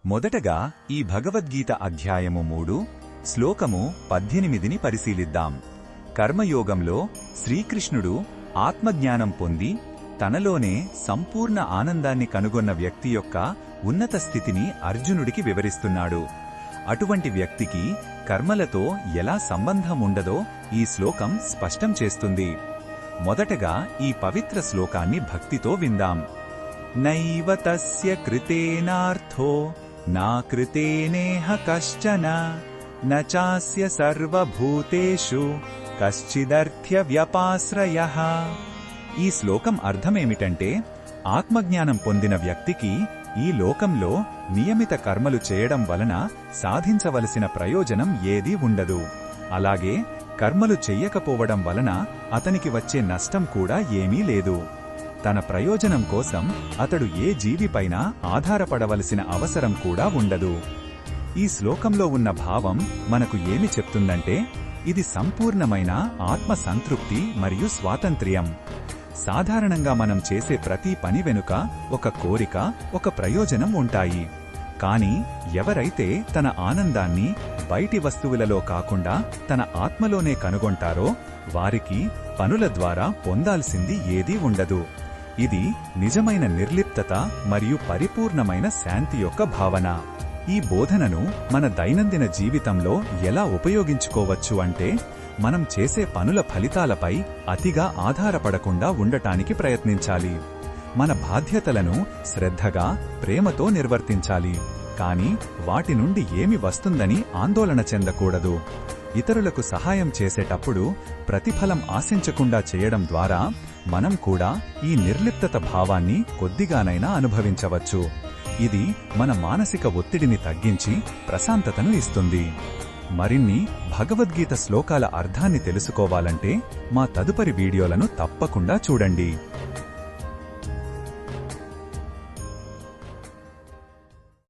మొదటగా ఈ భగవద్గీత అధ్యాయము 3 శ్లోకము 18ని పరిశీలిద్దాం. కర్మయోగంలో శ్రీకృష్ణుడు ఆత్మజ్ఞానం పొంది తనలోనే సంపూర్ణ ఆనందాన్ని కనుగొన్న వ్యక్తి యొక్క ఉన్నత స్థితిని అర్జునుడికి వివరిస్తున్నాడు. అటువంటి వ్యక్తికి కర్మలతో ఎలా సంబంధం ఉండదో ఈ శ్లోకం స్పష్టం చేస్తుంది. మొదటగా ఈ పవిత్ర శ్లోకాన్ని భక్తితో విందాం. నైవ తస్య కృతేనార్థో నా కృతేనేహ కశ్చన న చాస్య సర్వభూతేషు కశ్చిదర్థ్య వ్యపాశ్రయః. ఈ శ్లోకం అర్థమేమిటంటే, ఆత్మజ్ఞానం పొందిన వ్యక్తికి ఈ లోకంలో నియమిత కర్మలు చేయడం వలన సాధించవలసిన ప్రయోజనం ఏదీ ఉండదు. అలాగే కర్మలు చెయ్యకపోవడం వలన అతనికి వచ్చే నష్టం కూడా ఏమీ లేదు. తన ప్రయోజనం కోసం అతడు ఏ జీవిపైనా ఆధారపడవలసిన అవసరం కూడా ఉండదు. ఈ శ్లోకంలో ఉన్న భావం మనకు ఏమి చెప్తుందంటే, ఇది సంపూర్ణమైన ఆత్మ సంతృప్తి మరియు స్వాతంత్ర్యం. సాధారణంగా మనం చేసే ప్రతి పని వెనుక ఒక కోరిక, ఒక ప్రయోజనం ఉంటాయి. కాని ఎవరైతే తన ఆనందాన్ని బయటి వస్తువులలో కాకుండా తన ఆత్మలోనే కనుగొంటారో వారికి పనుల ద్వారా పొందాల్సింది ఏదీ ఉండదు. ఇది నిజమైన నిర్లిప్తత మరియు పరిపూర్ణమైన శాంతి యొక్క భావన. ఈ బోధనను మన దైనందిన జీవితంలో ఎలా ఉపయోగించుకోవచ్చు అంటే, మనం చేసే పనుల ఫలితాలపై అతిగా ఆధారపడకుండా ఉండటానికి ప్రయత్నించాలి. మన బాధ్యతలను శ్రద్ధగా, ప్రేమతో నిర్వర్తించాలి. కాని వాటి నుండి ఏమి వస్తుందని ఆందోళన చెందకూడదు. ఇతరులకు సహాయం చేసేటప్పుడు ప్రతిఫలం ఆశించకుండా చేయడం ద్వారా మనం కూడా ఈ నిర్లిప్తత భావాన్ని కొద్దిగానైనా అనుభవించవచ్చు. ఇది మన మానసిక ఒత్తిడిని తగ్గించి ప్రశాంతతను ఇస్తుంది. మరిన్ని భగవద్గీత శ్లోకాల అర్థాన్ని తెలుసుకోవాలంటే మా తదుపరి వీడియోలను తప్పకుండా చూడండి.